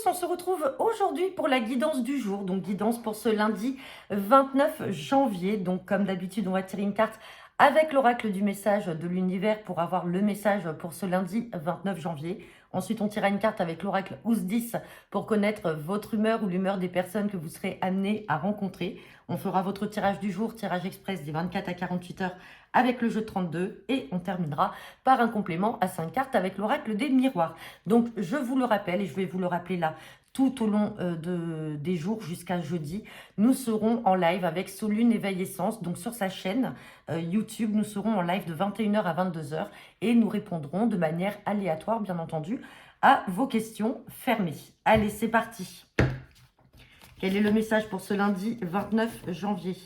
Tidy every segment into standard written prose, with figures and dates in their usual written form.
on se retrouve aujourd'hui pour la guidance du jour, donc guidance pour ce lundi 29 janvier. Donc comme d'habitude, on va tirer une carte avec l'oracle du message de l'univers pour avoir le message pour ce lundi 29 janvier. Ensuite, on tirera une carte avec l'oracle Ous-10 pour connaître votre humeur ou l'humeur des personnes que vous serez amené à rencontrer. On fera votre tirage du jour, tirage express des 24 à 48 heures avec le jeu 32 et on terminera par un complément à 5 cartes avec l'oracle des miroirs. Donc, je vous le rappelle et je vais vous le rappeler là tout au long des jours jusqu'à jeudi. Nous serons en live avec Solune Éveil Essence. Donc, sur sa chaîne YouTube, nous serons en live de 21 h à 22 h et nous répondrons de manière aléatoire, bien entendu, à vos questions fermées. Allez, c'est parti. Quel est le message pour ce lundi 29 janvier ?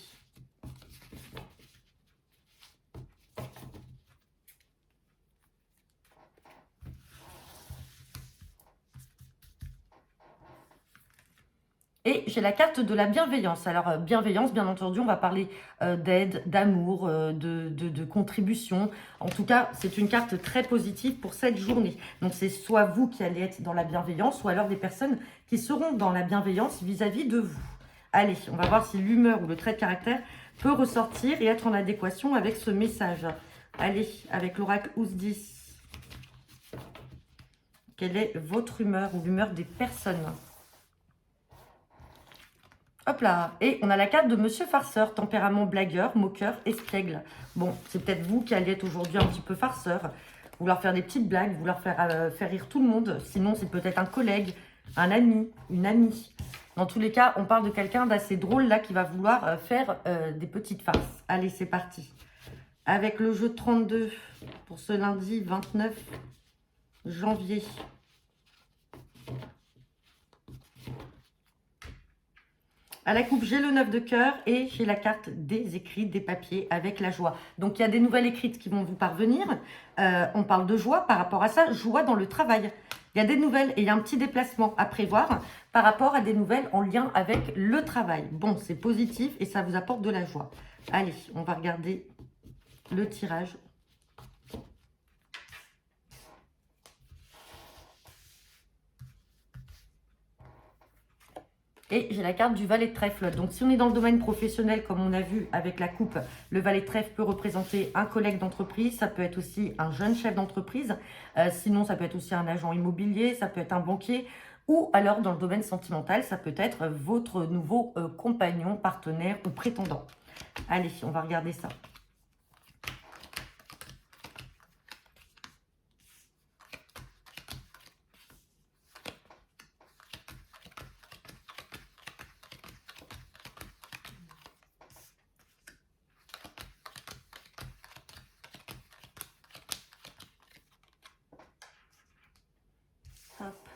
Et j'ai la carte de la bienveillance. Alors, bienveillance, bien entendu, on va parler d'aide, d'amour, de contribution. En tout cas, c'est une carte très positive pour cette journée. Donc, c'est soit vous qui allez être dans la bienveillance, ou alors des personnes qui seront dans la bienveillance vis-à-vis de vous. Allez, on va voir si l'humeur ou le trait de caractère peut ressortir et être en adéquation avec ce message. Allez, avec l'oracle Ous-10. Quelle est votre humeur ou l'humeur des personnes ? Hop là, et on a la carte de Monsieur Farceur, tempérament blagueur, moqueur, espiègle. Bon, c'est peut-être vous qui allez être aujourd'hui un petit peu farceur, vouloir faire des petites blagues, vouloir faire rire tout le monde. Sinon, c'est peut-être un collègue, un ami, une amie. Dans tous les cas, on parle de quelqu'un d'assez drôle là qui va vouloir faire des petites farces. Allez, c'est parti. Avec le jeu 32 pour ce lundi 29 janvier. À la coupe, j'ai le 9 de cœur et j'ai la carte des écrits, des papiers avec la joie. Donc, il y a des nouvelles écrites qui vont vous parvenir. On parle de joie par rapport à ça, joie dans le travail. Il y a des nouvelles et il y a un petit déplacement à prévoir par rapport à des nouvelles en lien avec le travail. Bon, c'est positif et ça vous apporte de la joie. Allez, on va regarder le tirage. Et j'ai la carte du valet de trèfle. Donc, si on est dans le domaine professionnel, comme on a vu avec la coupe, le valet de trèfle peut représenter un collègue d'entreprise. Ça peut être aussi un jeune chef d'entreprise. Sinon, ça peut être aussi un agent immobilier. Ça peut être un banquier. Ou alors, dans le domaine sentimental, ça peut être votre nouveau compagnon, partenaire ou prétendant. Allez, on va regarder ça. Hop.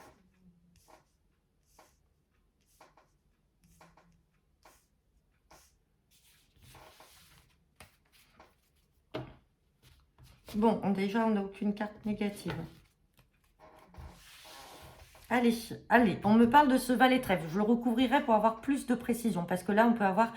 Bon, déjà, on n'a aucune carte négative. Allez, allez, on me parle de ce valet de trèfle. Je le recouvrirai pour avoir plus de précision parce que là, on peut avoir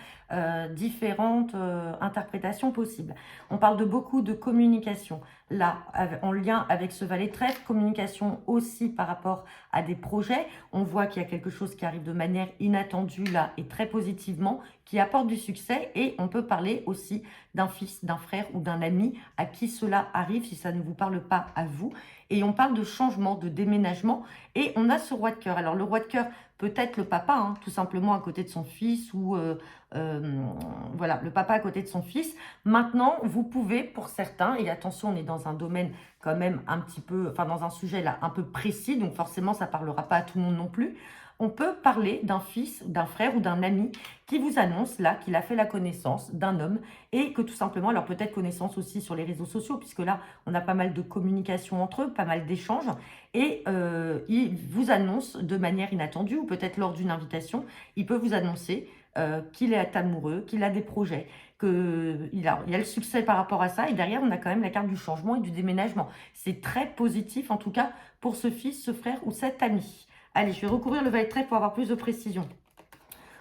différentes interprétations possibles. On parle de beaucoup de communication. Là, en lien avec ce valet de trèfle, communication aussi par rapport à des projets. On voit qu'il y a quelque chose qui arrive de manière inattendue là et très positivement, qui apporte du succès. Et on peut parler aussi d'un fils, d'un frère ou d'un ami à qui cela arrive si ça ne vous parle pas à vous. Et on parle de changement, de déménagement. Et on a ce roi de cœur. Alors, le roi de cœur peut être le papa, hein, tout simplement à côté de son fils ou voilà, le papa à côté de son fils. Maintenant, vous pouvez, pour certains, et attention, on est dans un domaine quand même un petit peu, enfin dans un sujet là un peu précis, donc forcément, ça ne parlera pas à tout le monde non plus. On peut parler d'un fils, d'un frère ou d'un ami qui vous annonce là qu'il a fait la connaissance d'un homme et que tout simplement, alors peut-être connaissance aussi sur les réseaux sociaux, puisque là, on a pas mal de communication entre eux, pas mal d'échanges, et il vous annonce de manière inattendue, ou peut-être lors d'une invitation, il peut vous annoncer qu'il est amoureux, qu'il a des projets, qu'il y a le succès par rapport à ça, et derrière, on a quand même la carte du changement et du déménagement. C'est très positif, en tout cas, pour ce fils, ce frère ou cet ami. Allez, je vais recouvrir le valet de trèfle pour avoir plus de précision.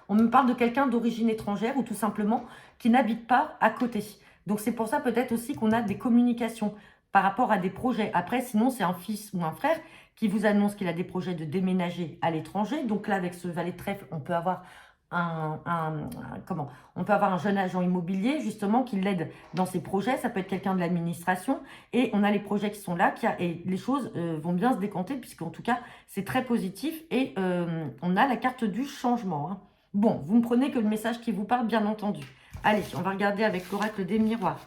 On me parle de quelqu'un d'origine étrangère ou tout simplement qui n'habite pas à côté. Donc, c'est pour ça peut-être aussi qu'on a des communications par rapport à des projets. Après, sinon, c'est un fils ou un frère qui vous annonce qu'il a des projets de déménager à l'étranger. Donc là, avec ce valet de trèfle, on peut avoir on peut avoir un jeune agent immobilier justement qui l'aide dans ses projets. Ça peut être quelqu'un de l'administration et on a les projets qui sont là et les choses vont bien se décanter puisqu'en tout cas c'est très positif et on a la carte du changement, hein. Bon, vous ne prenez que le message qui vous parle, bien entendu. Allez, on va regarder avec l'oracle des miroirs.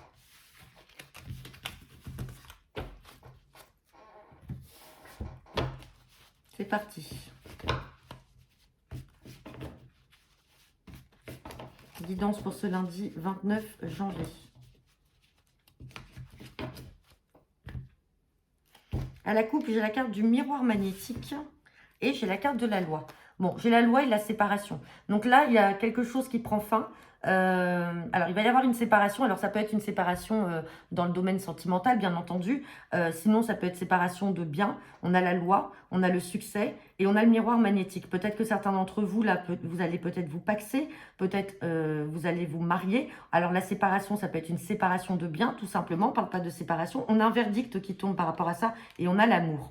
C'est parti. Guidance pour ce lundi 29 janvier. À la coupe, j'ai la carte du miroir magnétique et j'ai la carte de la loi. Bon, j'ai la loi et la séparation. Donc là, il y a quelque chose qui prend fin. Alors, il va y avoir une séparation. Alors, ça peut être une séparation dans le domaine sentimental, bien entendu. Sinon, ça peut être séparation de biens. On a la loi, on a le succès et on a le miroir magnétique. Peut-être que certains d'entre vous, là, vous allez peut-être vous paxer. Peut-être vous allez vous marier. Alors, la séparation, ça peut être une séparation de biens, tout simplement. On ne parle pas de séparation. On a un verdict qui tombe par rapport à ça et on a l'amour.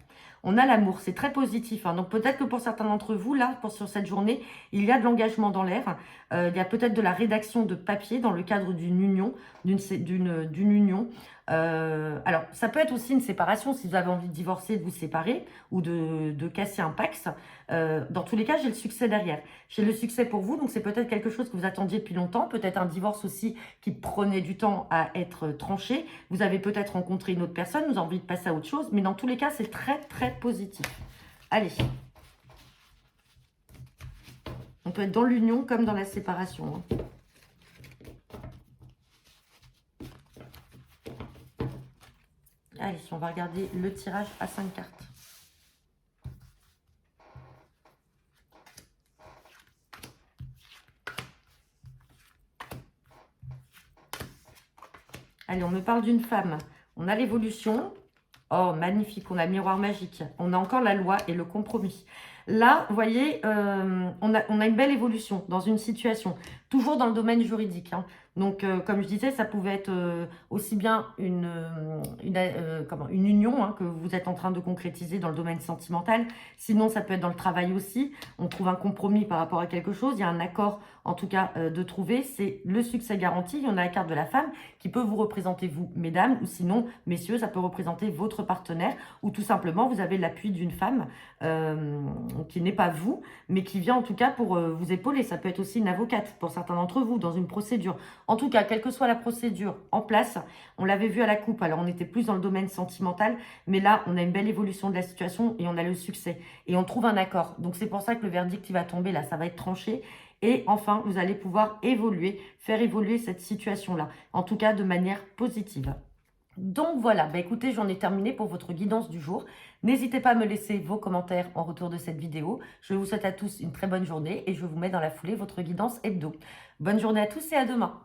On a l'amour, c'est très positif, hein. Donc peut-être que pour certains d'entre vous, là, sur cette journée, il y a de l'engagement dans l'air. Il y a peut-être de la rédaction de papier dans le cadre d'une union, d'une union. Alors, ça peut être aussi une séparation, si vous avez envie de divorcer, de vous séparer ou de casser un pax. Dans tous les cas, j'ai le succès derrière. J'ai le succès pour vous, donc c'est peut-être quelque chose que vous attendiez depuis longtemps, peut-être un divorce aussi qui prenait du temps à être tranché. Vous avez peut-être rencontré une autre personne, vous avez envie de passer à autre chose, mais dans tous les cas, c'est très, très positif. Allez. On peut être dans l'union comme dans la séparation, hein. Allez, on va regarder le tirage à 5 cartes. Allez, on me parle d'une femme. On a l'évolution. Oh, magnifique. On a le miroir magique. On a encore la loi et le compromis. Là, vous voyez, on a une belle évolution dans une situation. Toujours dans le domaine juridique, hein. Donc, comme je disais, ça pouvait être aussi bien une union, hein, que vous êtes en train de concrétiser dans le domaine sentimental. Sinon, ça peut être dans le travail aussi. On trouve un compromis par rapport à quelque chose. Il y a un accord, en tout cas, de trouver. C'est le succès garanti. Il y en a la carte de la femme qui peut vous représenter, vous, mesdames. Ou sinon, messieurs, ça peut représenter votre partenaire. Ou tout simplement, vous avez l'appui d'une femme qui n'est pas vous, mais qui vient en tout cas pour vous épauler. Ça peut être aussi une avocate pour certains d'entre vous dans une procédure. En tout cas, quelle que soit la procédure en place, on l'avait vu à la coupe. Alors, on était plus dans le domaine sentimental, mais là, on a une belle évolution de la situation et on a le succès. Et on trouve un accord. Donc, c'est pour ça que le verdict qui va tomber, là, ça va être tranché. Et enfin, vous allez pouvoir évoluer, faire évoluer cette situation-là. En tout cas, de manière positive. Donc voilà, bah écoutez, j'en ai terminé pour votre guidance du jour. N'hésitez pas à me laisser vos commentaires en retour de cette vidéo. Je vous souhaite à tous une très bonne journée et je vous mets dans la foulée votre guidance hebdo. Bonne journée à tous et à demain.